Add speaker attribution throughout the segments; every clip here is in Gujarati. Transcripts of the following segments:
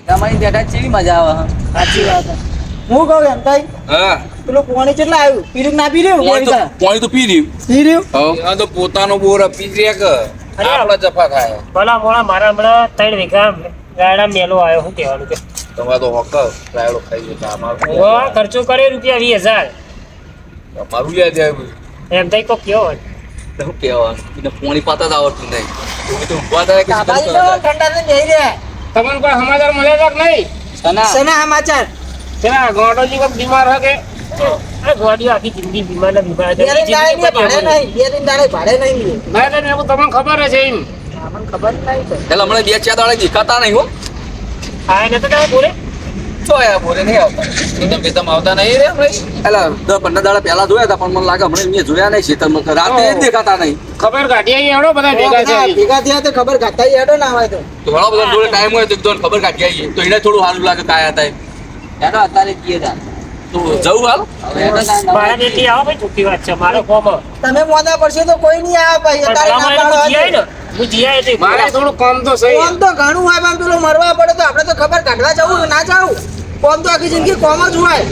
Speaker 1: તમારી બેટા ચેવી મજા આવે.
Speaker 2: સાચી વાત હું કહું એમ તાઈ
Speaker 3: હા
Speaker 2: પેલું પાણી કેટલા આવ્યું પીરું ના પી રહ્યું
Speaker 3: પાણી તો પી રહ્યું
Speaker 2: પી રહ્યું
Speaker 3: હા તો પોતાનો બોર પી રહ્યા કે આપણા જફા થાય
Speaker 4: ભલા મોળા મારા હમણાં 3 વીઘા ગાડા મેલો આવ્યો શું કહેવાનું કે
Speaker 3: તમારે તો હક રાયડો ખાઈ જતા અમારું
Speaker 4: ખર્ચો કર્યો રૂપિયા 20,000
Speaker 3: અમારું યાદ આવ્યું
Speaker 4: એમ થઈ કોક કયો હોય
Speaker 1: શું કહેવાનું એને પોણી પાતા જ આવડતું નહીં તો ઊભા થાય કે
Speaker 2: કાકાજી તો ઠંડા તો જઈ રહ્યા
Speaker 4: તમને કોઈ સમાચાર મળ્યા કે નહીં
Speaker 1: સના
Speaker 2: શેના સમાચાર
Speaker 4: પેલા ગોડોજી કોક બીમાર હે કે આ ગોડી આખી જિંદગી બીમાર ને બીમાર
Speaker 2: બે દિન દાડે ભાડે નહીં બે દિન દાડે ભાડે નહીં
Speaker 4: ના તમને ખબર છે એમ
Speaker 2: મને ખબર નહીં તો
Speaker 1: એટલે હમણાં 2-4 દાડા દેખાતા નહીં હો.
Speaker 4: આ એને તો તમે બોલે
Speaker 1: ચો યાર બોલે નહીં આવતા
Speaker 3: એકદમ બેતમ આવતા નહીં રે ભાઈ
Speaker 1: એટલે 10-15 દાડા પહેલા જોયા હતા પણ મને લાગે હમણાં મેં જોયા નહીં ખેતરમાં રાતે જ દેખાતા નહીં.
Speaker 4: ખબર કાઢી આવી એવડો બધા ભેગા છે
Speaker 2: ભેગા થયા તો ખબર કાઢતા હેડો ના આવે તો
Speaker 1: તો ઘણા બધા જોડે ટાઈમ હોય તો એકદમ ખબર કાઢી આવીએ તો એને થોડું સારું લાગે કાયા હતા એનો અત્યારે કીએ તા તો જવું હાલ
Speaker 4: મારા જેટલી આવો ભાઈ છૂટી વાત છે મારો ફોર્મ
Speaker 2: તમે મોદા પડશે તો કોઈ નહીં આવે ભાઈ અત્યારે ના પાડો
Speaker 4: હું જીયા એટલે મારે થોડું કામ તો સહી
Speaker 2: કોમ તો ઘણું હોય પણ પેલો મરવા પડે તો આપણે તો ખબર કાઢવા જવું ના જાવું કોમ તો આખી જિંદગી કોમ જ હોય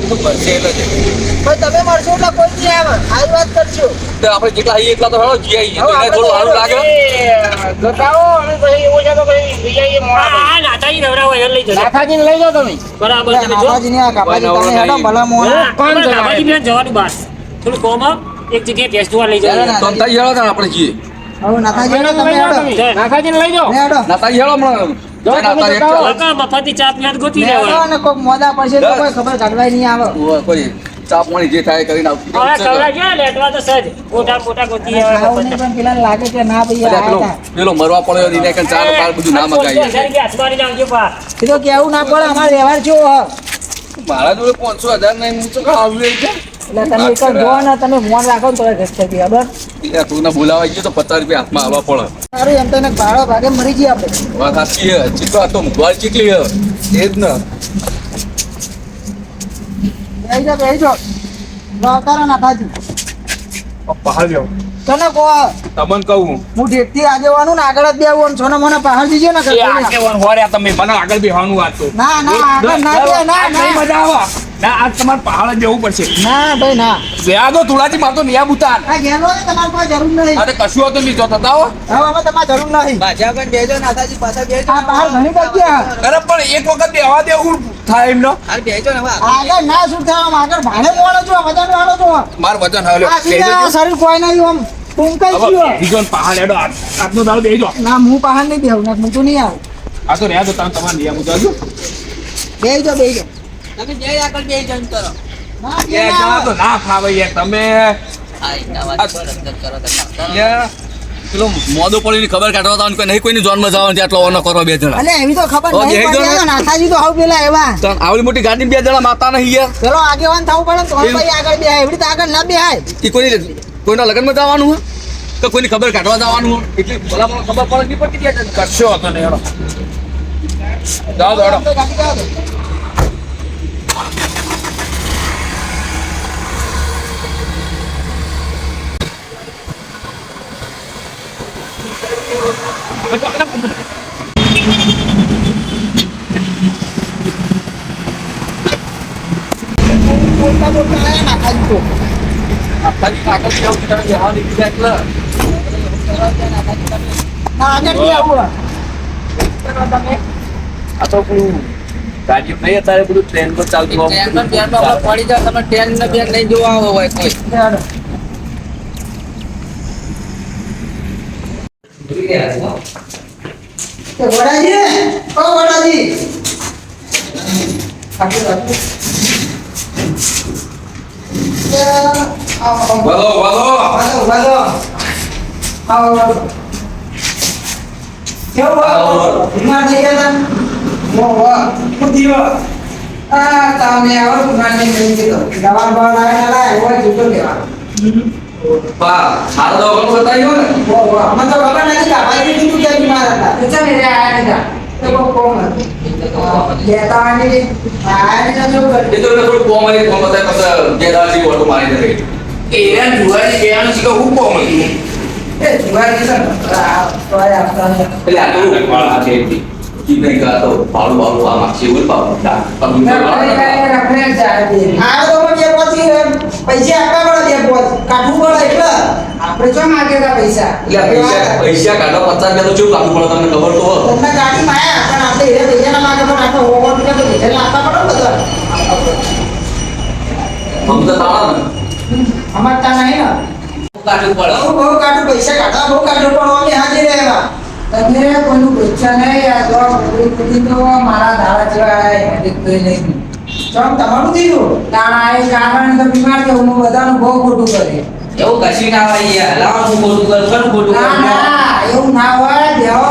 Speaker 2: પણ તમે મળશો એટલે કોઈ નહીં આવે આવી વાત કરશો
Speaker 1: તો આપણે જેટલા આવીએ એટલા તો હેડો જઈ આવીએ તો એને થોડું સારું લાગે.
Speaker 4: બતાવો અને પછી એવું છે તો પછી જીયા મોડા આ નાતાજી નવરા હોય લઈ જજો નાતાજીને લઈ જાઓ તમે બરાબર તમે જો
Speaker 2: કાપાજીને આ કાપાજી તમે હેડો ભલા મોણ
Speaker 4: કોણ નાતાજી મેં જવાનું બસ થોડું કોમ એક જગ્યાએ ભેંસ જોવા લઈ જાઓ
Speaker 1: તો અંતાજી હેડો ને આપણે જઈએ
Speaker 2: હવે નાથાજી હેડો તમે હેડો
Speaker 4: નાતાજીને લઈ જાઓ
Speaker 2: હેડો
Speaker 1: નાતાજી હેડો હમણાં નાતાજી એક
Speaker 4: મફતી ચા પીવા ગોતી
Speaker 2: હેડો
Speaker 4: લેવા
Speaker 2: અને કોક મોદા પડશે તો કોઈ ખબર કાઢવાય નહીં આવે
Speaker 1: કોઈ ચા પાણી જે થાય કરીને આવતી
Speaker 4: હવે કવરા ગયા લેટવા તો સજ મોટા ગોતી
Speaker 2: આવું નહીં પણ પેલા લાગે કે ના ભાઈ આ હતા
Speaker 1: પેલો મરવા પડ્યો એને કઈ ચાર પાર બધું ના મગાવીએ
Speaker 4: હાથમારી નાખજો પા
Speaker 2: એ તો કેવું ના પડે અમારે વ્યવહાર કેવો હ
Speaker 1: મારા જોડે 500,000 નહીં હું તો આવ્યું છે
Speaker 2: એટલે તમે એક જો ને તમે મોન રાખો ને તો ઘસ થઈ ખબર
Speaker 1: એટલે તું બોલાવા ગયો તો 50 રૂપિયા હાથમાં આવવા પડે
Speaker 2: સારું એમ તો એને ભાડો ભાગે મરી જઈએ આપણે
Speaker 1: વાત સાચી છે ચીકલો આ તો મોબાઈલ ચીકલી છે એ જ ને
Speaker 2: બેહી જાઓ નોકરો નાથાજી
Speaker 3: પહાડ જાવ
Speaker 2: તને કહો
Speaker 3: તમને કહું
Speaker 2: હું ઠેઠથી આગેવાનું ને આગળ જ બેવું છોને મને પહાડ દીજો ને
Speaker 3: એ આગેવાન હોર્યા તમે મને આગળ બેહવાનું વાત તો
Speaker 2: ના આગળ ના બે ના
Speaker 3: નહીં મજા આવે ના આજ તમારે પહાડ જવું પડશે
Speaker 2: ના ભાઈ ના
Speaker 3: જ્યાં તો થોડાથી મારતો નિયા બુતાન
Speaker 2: આ ગેલો ને તમારે કોઈ જરૂર નહીં
Speaker 3: અરે કશું હતો નહીં જો થતા હો
Speaker 2: હવે અમે તમારે જરૂર નહીં
Speaker 1: પાછા પણ બેજો નાથાજી પાછા બેજો
Speaker 2: આ પહાડ ઘણી જગ્યા
Speaker 3: અરે પણ એક વખત બેહવા દેવું થાય એમનો
Speaker 1: અરે બેજો ને હવે
Speaker 2: આગળ ના શું થાય આમ આગળ ભાડે મોડો છો વજન વાળો છો
Speaker 3: માર વજન હાલ્યો
Speaker 2: આ સીધા શરીર કોઈ નહીં આમ ટૂંકાઈ ગયો
Speaker 3: બીજો પહાડ હેડો આજનો દાડો બેહજો
Speaker 2: ના હું પહાડ નહીં બેહું ના હું તો નહીં આવું
Speaker 3: આ તો રહ્યા તો તમે તમારે નિયા મુજાજો
Speaker 2: બેહી જાઓ
Speaker 1: તમે જઈ આગળ બેજો એમ કરો
Speaker 2: ના
Speaker 3: એ જણા તો ના ફાવે યાર તમે
Speaker 1: આ ઇના વાત પર અંદર કરો તમે પેલો મોદો પડીની ખબર કાઢવા તાણ કોઈ નહીં કોઈની જોનમાં જવાનું આટલો ઓનો કરવા બે જણા
Speaker 2: અલે એવી તો ખબર
Speaker 1: ઓ,
Speaker 2: નહીં
Speaker 1: બેહી જાઓ ને.
Speaker 2: પડતી નાથાજી તો આવ પેલા એવા
Speaker 1: તો આવડી મોટી ગાડી બે જણા માતા નહીં યાર
Speaker 2: પેલો આગેવાન થવું પડે ને તો ભાઈ આગળ બેહાય એવડી તો આગળ ના બેહાય
Speaker 1: એ કોઈના લગ્નમાં જવાનું હોય કે કોઈની ખબર કાઢવા જવાનું હોય એટલે ભલા મને ખબર પડે નહીં પડતી ત્યાં
Speaker 3: કશો હતો ને હેડો જાઓ હેડો
Speaker 2: તો ગાડી જાઓ તો. બોલતા આયા નાથાજી તો
Speaker 1: નાથાજી આગળ જાવ તમે જવા દીધી એટલે
Speaker 2: ના આગળ નહીં આવું
Speaker 1: આ તો પેલું ગાડી નહીં અત્યારે બધું ટ્રેન પર ચાલતું પડી જાય તમે ટ્રેન ને બેન નહીં જોવા હોય કોઈ
Speaker 2: હેડો. તે વડાજી ઓ વડાજી આગળ આગળ. આવો
Speaker 3: વાલો
Speaker 2: વાલો વાલો આવો કેવું વાલો બીમાર થઈ ગયા તા ઓ વાહ કુદીઓ આ તમે આવો બીમાર નહીં થઈ ગયો દવા બવા લાયા એવો જુતો લેવા
Speaker 1: બા સારો દવાખાનું બતાવ્યો ને
Speaker 2: ઓ વાહ મને તો ખબર નથી કે ભાઈ કીધું કે બીમાર હતા તો ચાલ રે આયા નતા તો કોમ લેતા આની આયા ને જો
Speaker 1: એ તો થોડું કોમ આવી કોમ બતાય પછી જે દાડી ઓટો મારી દે
Speaker 3: એરા જુવાજી બેવાનું છે કે હું કોમ
Speaker 2: એ જુવાર કે તો આ આપતા
Speaker 1: એટલે આ તો
Speaker 3: વાળા છે
Speaker 1: ઈ નહીં કાતો ભાડું ભાડું આ માગશે એવું પાડું
Speaker 2: આ તો મને પછી પૈસા આપવા પડે બે પોચ કાઢવું પડે એટલે આપણે જો માંગે તા પૈસા
Speaker 1: પૈસા કાઢો 50 રૂપિયા તો ચેવું કાઢવું પડે તમને ખબર તો હોય.
Speaker 2: તમને ગાડી માં આયા પણ આપણે એ પૈસા ના માંગે પણ આપણે ઓવર રૂપિયા તો પૈસા આપવા પડે બધા
Speaker 1: હમ તો તાળા ને
Speaker 2: અમાર તા નહીં ને
Speaker 1: કાઢવું પડે
Speaker 2: બહુ કાઢું પૈસા કાઢવા બહુ કાઢવું પણ અમે હાજર રહેવા તમે કોઈનું પૂછ્યા નહીં આ તો કુદી તો મારા ધારા જેવા કોઈ નહીં ચમ તમારું દીધું તાણા એ કારણ તો બીમાર કે હું બધાનું બહુ ખોટું કરે
Speaker 4: એવું કશી ના હોય યાર લાવ હું ખોટું કરું ખોટું
Speaker 2: ના
Speaker 4: કરું
Speaker 2: ના એવું ના હોય દેવો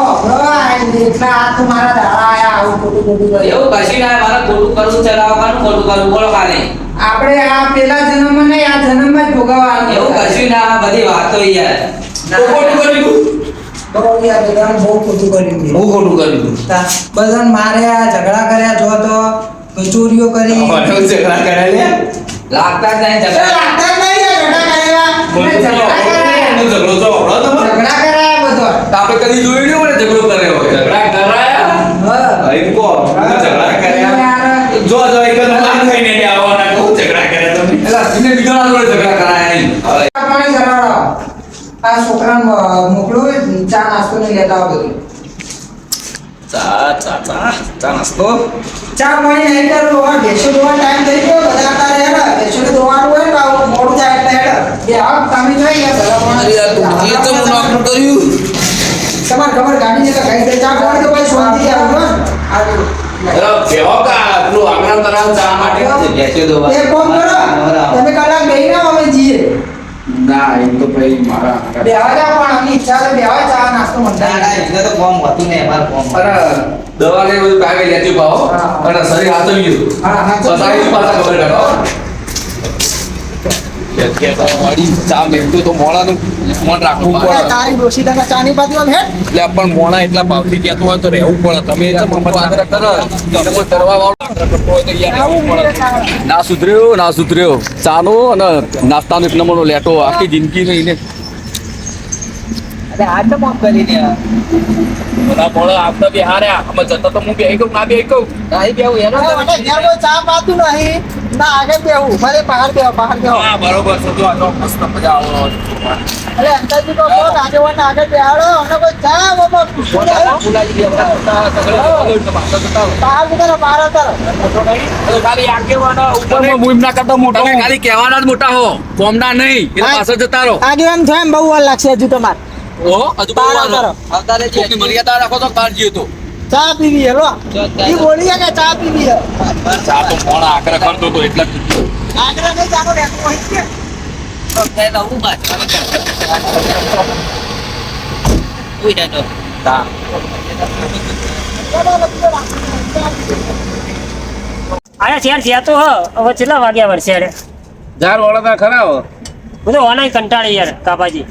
Speaker 2: એટલા આ તો મારા ધારા આયા આવું ખોટું કરે
Speaker 4: એવું કશી ના હોય, મારે ખોટું કરવું ચલાવવાનું ખોટું કરવું બોલો કાલે
Speaker 2: આપણે આ પેલા જન્મમાં નહીં આ જન્મમાં જ ભોગવવાનું
Speaker 4: એવું કશી ના હોય, બધી વાતો યાર
Speaker 1: ખોટું કર્યું
Speaker 2: બહુ યાર બધાને બહુ ખોટું કર્યું
Speaker 1: બહુ ખોટું કર્યું
Speaker 2: બધાને માર્યા ઝઘડા કર્યા જો તો ચોરીઓ કરી
Speaker 1: ઝઘડા કરે લે
Speaker 4: લાગતા જ નહીં ઝઘડા.
Speaker 2: લાગતા જ નહીં ઝઘડા કર્યા
Speaker 1: ઝઘડો તો આવડો તમારે
Speaker 2: ઝઘડા કરાયા બધો
Speaker 1: આપણે કદી જોયું નહીં હોય ને ઝઘડો કરે હોય ઝઘડા કરાયા
Speaker 2: હા
Speaker 1: એમ કહો ઝઘડા કર્યા જો એક માન થઈને ને આવવાના કહું ઝઘડા કર્યા તમે એલા ધીમે બીજા જોડે ઝઘડા કરાયા એમ હવે
Speaker 2: પાણી કરાવડો આ છોકરાને મોકલો ચા નાસ્તો ને લેતા આવો બધું
Speaker 1: ચા નાસ્તો
Speaker 2: ચા પાણી નહીં કરવો આ ભેંસો દોવા ટાઈમ થઈ ગયો બધા અત્યારે હેડા ભેંસોને દોવાનું હોય ને આવું મોડું થાય એટલે હેડા બે આવ તમે જોઈ ગયા
Speaker 1: અરે યાર તું એ તો મને આખું કર્યું
Speaker 2: તમારે ખબર ગાડી ને કઈ દે ચા પાણી તો ભાઈ શાંતિ આવું ને આવું
Speaker 1: એલા બેહો કા પેલું આગ્રહ કરાવ ચા માટે બેસ્યો દો
Speaker 2: એક કામ કરો તમે કલાક બેહીને આવો અમે જઈએ
Speaker 1: ના એ તો ભાઈ મારા
Speaker 2: બેહવા જાવ પણ અમે ઈચ્છા તો બેહવા ચા નાસ્તો મંડાય
Speaker 1: અરે દવા ને બધું કાગે લેતી પાઓ
Speaker 2: હા.
Speaker 1: અને શરીર હાથવી ગયું
Speaker 2: હા હા
Speaker 1: બતાવી પાછા ખબર કાઢો ચા મેકતું તો મોણાનું મન રાખવું પડે
Speaker 2: તારી ડોશી તને ચાની પાતીમાં ભેટ
Speaker 1: એટલે પણ મોણા એટલા ભાવથી કહેતું હોય તો રહેવું પડે તમે જે મમ્મી આગ્રહ કરો તમે કોઈ કરવા વાળો આગ્રહ કરતો હોય તો યાર રહેવું પડે ના સુધર્યો ચાનો અને નાસ્તાનો એક નંબરનો લેટો આખી જિંદગી રહીને
Speaker 2: અરે આ તો કામ કરી દે
Speaker 1: બધા મોણા આપતા બી હાર્યા અમે જતા તો હું બેહી કહું ના બેહી કહું
Speaker 2: નહીં બેવું એનો ચા પાતું નહીં ના આગળ બેવું ભલે બહાર બેવો
Speaker 1: હા બરોબર છે જો આ મસ્ત મજા આવો
Speaker 2: અરે અંદાજી તો કોણ આગેવાન આગળ બેહાડો અને કોઈ ચા બાબા પૂછો બહાર ઉતારો બહાર ઉતારો
Speaker 1: ખાલી કહેવાના જ મોટા હો કોમના નહીં એટલે પાછળ જતા રહો
Speaker 2: આગેવાન થાય બહુ વાર લાગશે હજુ તમારે
Speaker 1: ઓહો હજુ
Speaker 2: બહાર
Speaker 1: બહુ
Speaker 2: ઉતારો.
Speaker 1: કોકની મર્યાદા રાખો તો બહાર જઈએ તો
Speaker 2: ચા પીવી હેલો ઈ બોલીએ કે ચા પીવી હે
Speaker 1: ચા તો મોડા આકરે કરતો તો એટલે
Speaker 2: આગળ નહીં ચાલો રહેતો હોય કે
Speaker 5: આયા શેર છે તો હવે કેટલા વાગ્યા વર્ષે અરે
Speaker 3: ઝાડ વળતા ખરા હો.
Speaker 5: બધો ઓનાય કંટાળી યાર કાપાજી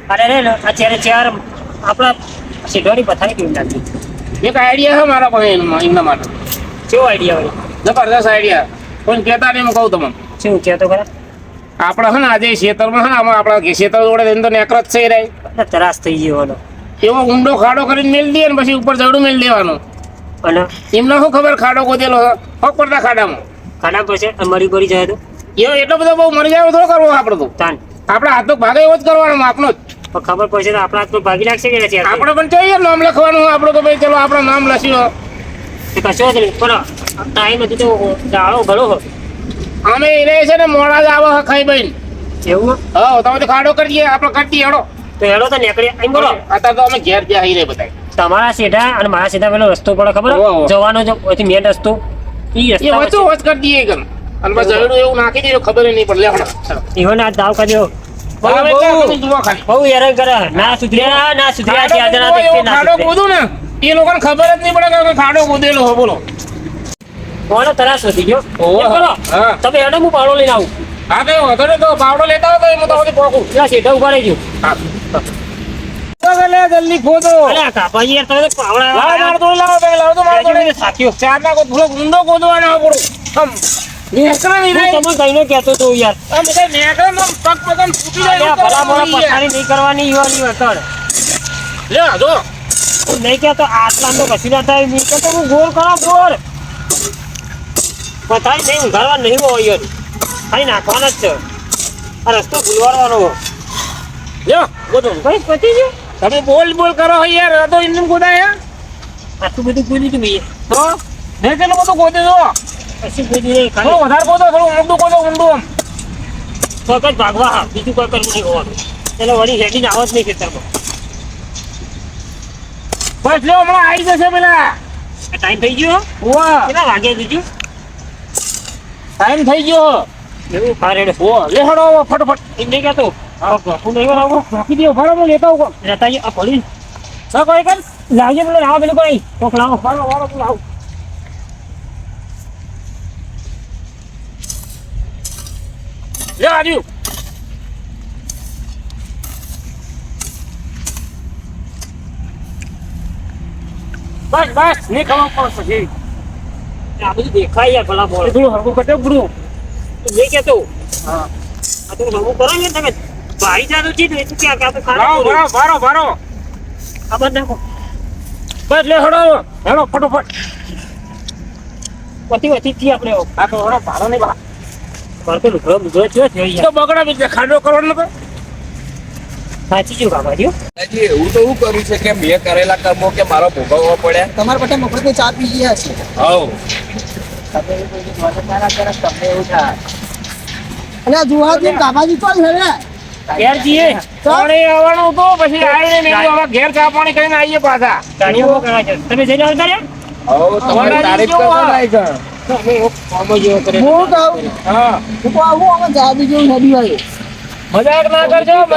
Speaker 5: અરે રે ને આ ચેર આપણા સીધોની પથારી કેવી લાગી
Speaker 3: એક આઈડિયા છે મારા પાસે એમના માટે
Speaker 5: કેવો આઈડિયા હોય
Speaker 3: જબરદસ્ત આઈડિયા કોઈ કહેતા નહીં હું કહું તમને
Speaker 5: શું કહેતો ખરા
Speaker 3: આપણે છે ને આજે ખેતરમાં છે ને આમાં આપણા ખેતર જોડે જઈને તો નેકર જ થઈ રહી
Speaker 5: એટલે ત્રાસ થઈ ગયો ઓલો
Speaker 3: એવો ઊંડો ખાડો કરીને મેળ દઈએ ને પછી ઉપર જડું મેળ દેવાનું
Speaker 5: અને
Speaker 3: એમને શું ખબર ખાડો ગોતેલો છે હક પડતા ખાડામાં
Speaker 5: ખાડા પછી મરી પડી જાય તો
Speaker 3: એવો એટલો બધો બહુ મરી જાય થોડો કરવો આપણે તો
Speaker 5: તાન
Speaker 3: આપણે હાથ તો ભાગે એવો જ કરવાનો આપણો જ
Speaker 5: પણ ખબર પડશે તો આપણા હાથમાં ભાગી નાખશે કે નથી
Speaker 3: આપણે પણ જોઈએ નામ લખવાનું આપણે તો ભાઈ ચલો આપણે નામ લખ્યું
Speaker 5: કશો જ નહીં પણ ટાઈમ હજુ તો ગાળો ઘણો હોય
Speaker 3: અમે એને છે ને મોડા જ આવો ખાઈ બહીને
Speaker 5: એવું
Speaker 3: હા તમે તો ખાડો કરીએ આપણે કરતી હેડો
Speaker 5: તો હેડો તો નીકળી અહીં બોલો
Speaker 3: અત્યારે તો અમે ઘેર ત્યાં આવી રહી બધા
Speaker 5: તમારા સીધા અને મારા સીધા પેલો રસ્તો પડે ખબર
Speaker 3: ઓહો.
Speaker 5: જવાનો જો ઓથી મેન રસ્તો ઈ
Speaker 3: એ
Speaker 5: રસ્તા
Speaker 3: વચ્ચે વચ કરી દઈએ કેમ અને બસ જયડું એવું નાખી દઈએ ખબર નહીં પડે લેવડો
Speaker 5: ઈવન આ દાવ કર્યો
Speaker 3: બહુ જુઓ ખાલી
Speaker 5: બહુ હેરાન કરે ના સુધર્યા ચાર જણા તો એકથી ના
Speaker 3: ખાડો
Speaker 5: સુધર્યા.
Speaker 3: કૂદું ને એ લોકોને ખબર જ નહીં પડે કે ખાડો કૂદેલો હોય બોલો
Speaker 5: કોનો તરાસ વધી ગયો
Speaker 3: ઓહો.
Speaker 5: એમ કરો
Speaker 3: હા.
Speaker 5: તમે હેડો હું પાવડો લઈને આવું
Speaker 3: હા તો વાંધો નહીં તો પાવડો લેતા હોય તો એમાં તો બધી પોકું
Speaker 5: પેલા સીધા ઉભા રહી ગયો
Speaker 3: જલ્દી ખોદો
Speaker 5: અરે આ કાપાજી યાર તમે તો પાવડા
Speaker 3: લાવો મારો થોડું લાવો તમે લાવો તો મારો
Speaker 5: હજુ
Speaker 3: થોડું
Speaker 5: સાથીઓ
Speaker 3: ચાર નાખો થોડો ઊંડો કૂદવાનો હોય બોલો આમ નેકરા નહીં
Speaker 5: હું
Speaker 3: રહી
Speaker 5: તમે કહીને કહેતો તો યાર
Speaker 3: આમ બધા નેકરા આમ પગ પગમ ફૂટી જાય
Speaker 5: અલ્યા
Speaker 3: એવું
Speaker 5: ભલા મોણા
Speaker 3: કરવાનું યાર.
Speaker 5: પથારી નહીં કરવાની ઈવાની વતણ
Speaker 3: લે જો
Speaker 5: નહીં કહેતો આટલા તો કશું ના થાય નહીં કહેતો હું ગોળ કરો ગોળ બધાય નહીં ઊંઘાડવા નહીં હોય ખાઈ નાખવાના જ છે આ રસ્તો ભૂલવાનો લ્યો ગોતો ભાઈ પતી ગયો
Speaker 3: તમે બોલ બોલ કરો યાર આ તો ઇન્દમ ગોદાય
Speaker 5: આટલું બધું ગોલી તું ભાઈ
Speaker 3: તો મેં કેટલું બધું ગોદે જો
Speaker 5: પછી ગોલી નહીં
Speaker 3: થોડું
Speaker 5: ખાલી
Speaker 3: વધારે ગોદો થોડું ઊંડું ગોદો ઊંડું આમ
Speaker 5: કોઈ જ ભાગવા હા બીજું કોઈ કરવું નહીં હોવાનું એટલે વળી હેડીને આવો જ નહીં ખેતરમાં
Speaker 3: બસ લ્યો હમણાં આવી જશે પેલા
Speaker 5: ટાઈમ થઈ ગયો
Speaker 3: વાહ
Speaker 5: કેટલા વાગે બીજું
Speaker 3: ટાઈમ થઈ ગયો
Speaker 5: એવું ફારેડ
Speaker 3: ઓ લે હડો ફટાફટ
Speaker 5: એમ નહીં કહેતો
Speaker 3: હું નહીં આવો નાખી દો ફાળો હું લેતા આવું
Speaker 5: રહેતા આ પડી
Speaker 3: સર કોઈ કર
Speaker 5: લાવજે પેલો લાવો પેલું કોઈ કોક લાવો
Speaker 3: ફાળો વાળો લાવ લે આવ્યું બસ બસ નહીં ખબર પડશે જી
Speaker 5: આ બધું દેખાય યાર ભલા બોલ
Speaker 3: થોડું હરકું કટે ગુડું
Speaker 5: નહીં કહેતો
Speaker 3: હા
Speaker 5: આ તો નવું કરો ને તમે ભાઈ જાનું છે ને તું ક્યાં ક્યાં
Speaker 3: ભારો
Speaker 5: ખાવા
Speaker 3: ભારો ભારો ભારો
Speaker 5: આ બધા નાખો
Speaker 3: બસ લે હડો હેડો ફટોફટ
Speaker 5: વતી થી આપણે
Speaker 3: આ તો હડો ભારો નહીં બા
Speaker 5: મારે તો લુગડો લુગડો છે
Speaker 3: તો બગડા બીજે ખાડો કરવાનો નતો
Speaker 5: સાચી જો કાકાજી
Speaker 1: હજી એવું તો શું કર્યું છે કે મેં કરેલા કર્મો કે મારો ભોગવવા પડ્યા
Speaker 2: તમારા માટે મફતની ચા પી ગયા છે
Speaker 1: હવ
Speaker 2: તમે એવું બધું મદદ ના કરો તમને એવું થાય અલ્યા જુહાજી કાકાજી કોણ છે રે
Speaker 3: ઘેર જઈએ પાણી આવવાનું તો પછી આવીને મેં કીધું હવે ઘેર ચા પાણી કરીને આવીએ પાછા
Speaker 5: ગાડીઓ કરા છે તમે જઈને આવતા રે
Speaker 1: હવ તમારી તારીફ કરવા લાયક છે.
Speaker 5: તમે એક કોમો જેવો કરે
Speaker 2: હું કહું
Speaker 3: હા
Speaker 2: હું કહું અમે જાદુ જેવું હેડી હોય
Speaker 3: મજાક ના કરજો તો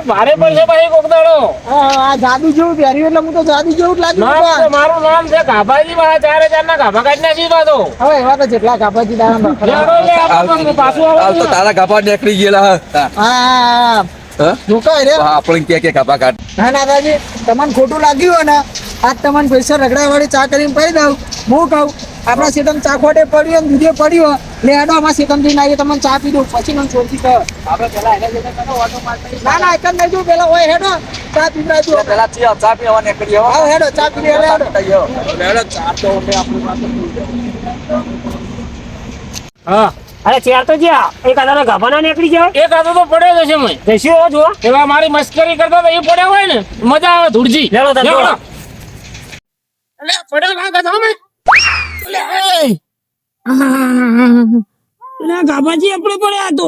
Speaker 3: ભારે પડશે ભાઈ કોક દાડો
Speaker 2: આ જાદુ જેવું પહેર્યું એટલે હું તો જાદુ જેવું જ લાગ્યું
Speaker 3: નામ
Speaker 2: પણ.
Speaker 3: તો મારું નામ છે ગાભાજી મારા 4000 ના ગાભા કાઢી નાખી પાછો
Speaker 2: હવે એવા તો જેટલા કાપાજી દાડા
Speaker 3: લેડો લે આપણે પાછું
Speaker 1: હાલ તો
Speaker 3: આવવાનું
Speaker 1: તારા ગાભા નીકળી ગયેલા હતા
Speaker 2: હા
Speaker 1: હા
Speaker 2: જોકાય રે
Speaker 1: આપણે કે ગાભા કાઢ
Speaker 2: હા નાનાજી તમને ખોટું લાગ્યું હોય ને આજ તમને પૈસા રગડા વાળી ચા કરીને પી દઉં હું કહું આપણા સેટમ ચા ખોટે પડ્યું ને દૂધે પડ્યું લે હેડો અમારા સેટમ જઈને આવીએ તમને ચા પી દઉં પછી મને છોડતી કહો આપણે પેલા એને જઈને કરો ઓટો મારતા ના ના એક જ નહીં દઉં પેલા હોય હેડો ચા પીવડાવી દો
Speaker 1: પેલા ચા પીવા નીકળી આવો
Speaker 2: આવો હેડો ચા પી હેડો
Speaker 1: લેડો ચા તો અમે આપણી પાસે
Speaker 3: હા
Speaker 5: અરે ચાર તો જ્યાં એક આધારે ગાભાના નીકળી જાવ
Speaker 3: એક આતો તો પડ્યો જ છે મેં
Speaker 5: જઈશું હો જુઓ
Speaker 3: પેલા મારી મસ્કરી કરતા એ પડ્યા હોય ને મજા આવે ધૂળજી
Speaker 5: લેડો તાર
Speaker 3: લેવડો.
Speaker 5: દોડો.
Speaker 3: અલે પડ્યો ના ગાધા મેં અલે એ ગાભાજી આપણે પડ્યા તો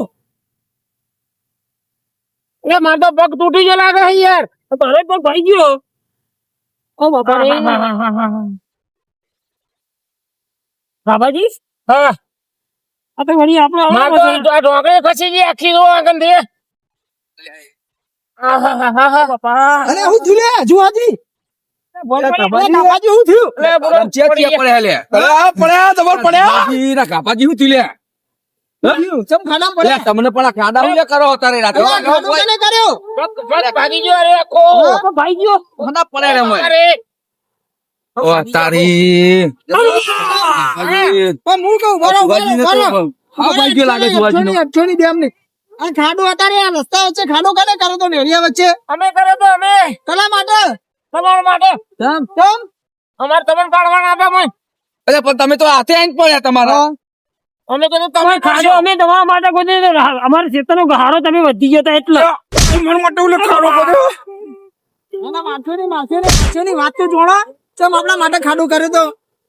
Speaker 3: એ માર તો પગ તૂટી ગયો લાગે છે યાર
Speaker 5: તારે પગ ભાઈ ગયો ઓ બાપા રે બાબાજી
Speaker 3: હા
Speaker 5: આપણે વળી આપણે
Speaker 3: માર તો આ ઢોકળી ખસી ગઈ આખી જો આગળ દે આહાહાહા.
Speaker 5: બાપા
Speaker 2: અરે હું થયું લે જુહાજી કાપાજી હું થયું
Speaker 3: અલે બોલો
Speaker 1: ચેક પડ્યા લે પડ્યા તમાર પડ્યા ના ગાભાજી શું થયું લે
Speaker 2: ચમ ખાનામાં પડ્યા
Speaker 1: અલ્યા, તમને પણ આ ખાડા ઉલ્યા કરો અત્યારે રાતે
Speaker 2: અરે, ખાધું કેને કર્યો
Speaker 3: પગ ભાગી ગયો અરે આખો
Speaker 5: બાપા ભાઈ ગયો
Speaker 1: ખાડા પડ્યા રે અમે
Speaker 3: અરે
Speaker 1: ઓ તારી
Speaker 2: પણ હું કહું બરોબર
Speaker 1: હા ભાઈ ગયો લાગે જુવાજી
Speaker 2: અઠોની ડેમ ની આ ખાડો અત્યારે આ રસ્તા વચ્ચે ખાડો કાને કરો તો નેરિયા વચ્ચે
Speaker 3: અમે કરે તો અમે
Speaker 2: કલા માટે
Speaker 3: તમારા માટે
Speaker 2: કેમ
Speaker 3: અમારે તમને પાડવાના આપે મને
Speaker 1: અરે પણ તમે તો હાથે આવીને પડ્યા તમારા
Speaker 3: અમે કીધું તમે
Speaker 5: ખાજો
Speaker 3: ખાજો
Speaker 5: અમે તમારા માટે કોઈ અમારા ખેતરનો ગહાડો તમે વધી ગયો હતા એટલે
Speaker 3: મને માટે ઓલે ખાડો કર્યો
Speaker 2: એના માથેની વાત તો જોડો ચમ આપણા માટે ખાડો કર્યો તો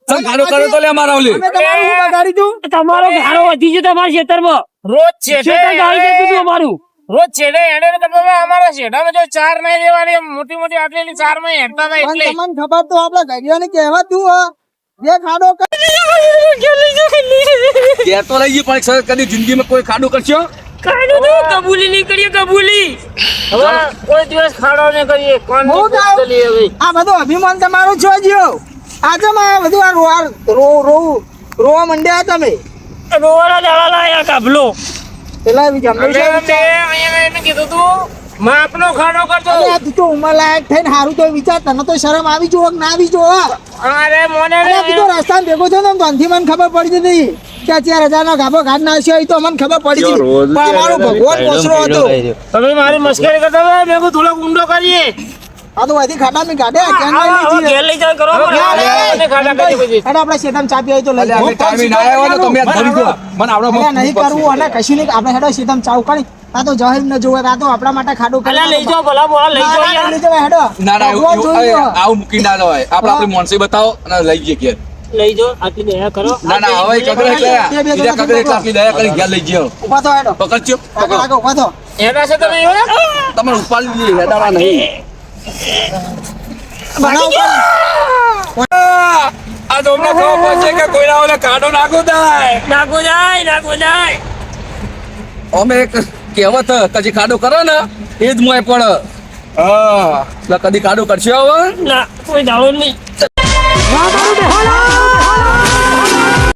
Speaker 1: ચમ ખાડો કરો તો લે અમારા ઓલી
Speaker 2: અમે તમારું શું બગાડી દઉં
Speaker 5: તમારો ગહાડો વધી ગયો તમારા ખેતરમાં
Speaker 3: રોજ છેડે
Speaker 5: ખેતર ગાળી જતું હતું અમારું
Speaker 3: રોજ છેડે હેડે કરતા હતા અમારા શેઢામાં જો ચાર નહીં લેવાની એમ મોટી મોટી આટલી ચાર માં હેડતા હતા
Speaker 2: પણ
Speaker 3: એટલે
Speaker 2: તમને ખબર તો આપણા ઘડિયાને કહેવા તું જે ખાડો
Speaker 1: ઘેર તો લઈ ગઈ પણ કદી જિંદગીમાં કોઈ ખાડો કરશો
Speaker 5: કાઢો તો કબૂલી નહીં કરીએ કબૂલી
Speaker 3: હવે કોઈ દિવસ ખાડો નહીં કરીએ કોણ
Speaker 2: હું કહું?
Speaker 3: ચલીએ હવે
Speaker 2: આ બધું અભિમાન તમારું છો જીઓ આજે માં બધું આ રોવા મંડ્યા તમે
Speaker 5: રોવાના દાડા લાયા કાબલો
Speaker 2: પેલા
Speaker 3: એટલે મેં અહીંયા એને કીધું તું માપનો ખાડો કરજો
Speaker 2: તું તો ઉંમર લાયક થઈને સારું તો વિચાર તને તો શરમ આવી જો કે ના આવી જો
Speaker 3: અરે મોને
Speaker 2: અરે તું તો રસ્તામાં ભેગો છો ને તો અંથી મને ખબર પડી હતી કે 4000 નો ગાભો ઘાટ નાખ્યો એ તો મને ખબર પડી હતી પણ અમારો ભગવાન પોસરો હતો
Speaker 3: તમે મારી મસ્કરી કરતા હતા મેં કીધું થોડોક ઊંડો કરીએ
Speaker 2: આ તો અહીંથી ખાડામાં કાઢે ક્યાં
Speaker 5: આવો, આવો,
Speaker 2: લઈ
Speaker 5: ઘેર લઈ જાઓ, કરો બોલો.
Speaker 3: અને ખાડા કરી પછી
Speaker 2: અરે આપણે શેતામ ચા પીવાય તો લઈ
Speaker 1: અલ્યા, અમે ટાઈમે ના આવ્યા હોય તો તમે આ ધરી દો. મને આવડો
Speaker 2: અલ્યા, નહીં કરવું અને કશું નહીં આપણે હેડો શેતામ ચા ઉકાળી આ તો જહેર ન જોવે આ તો આપણા માટે ખાડું
Speaker 5: અલ્યા, લઈ જાઓ, ભલા મોણા, લઈ જાઓ યાર.
Speaker 2: લઈ જવાય હેડો
Speaker 1: ના ના
Speaker 2: ભગવાન જોઈ લો.
Speaker 1: આવું મૂકી ના જવાય આપણે આપણી મોનસી બતાવો અને લઈ જઈએ ઘેર.
Speaker 5: લઈ જાઓ, આટલી દયા કરો.
Speaker 1: ના ના હવે કગડે એટલે બીજા કગડે એટલે આટલી દયા કરી ઘેર લઈ જઈએ.
Speaker 2: ઊભા થો હેડો
Speaker 1: પકડજો
Speaker 2: આગળ આગળ ઊભા થો
Speaker 3: એના છે તમે એવા?
Speaker 1: તમારે ઉપાડી લઈએ હેડાવા નહીં. આ તો અમને ખબર પડશે કે કોઈના ઓલે કાઢો નાખો થાય.
Speaker 5: નાખો જાય, નાખો જાય.
Speaker 1: અમે એક કહેવત કદી કાઢો કરો ને એ જ મોય પડે. હા એટલે કદી કાઢો કરશો હવે
Speaker 5: ના, કોઈ દાડો નહીં.
Speaker 2: વાહ, મારું બેહો લા.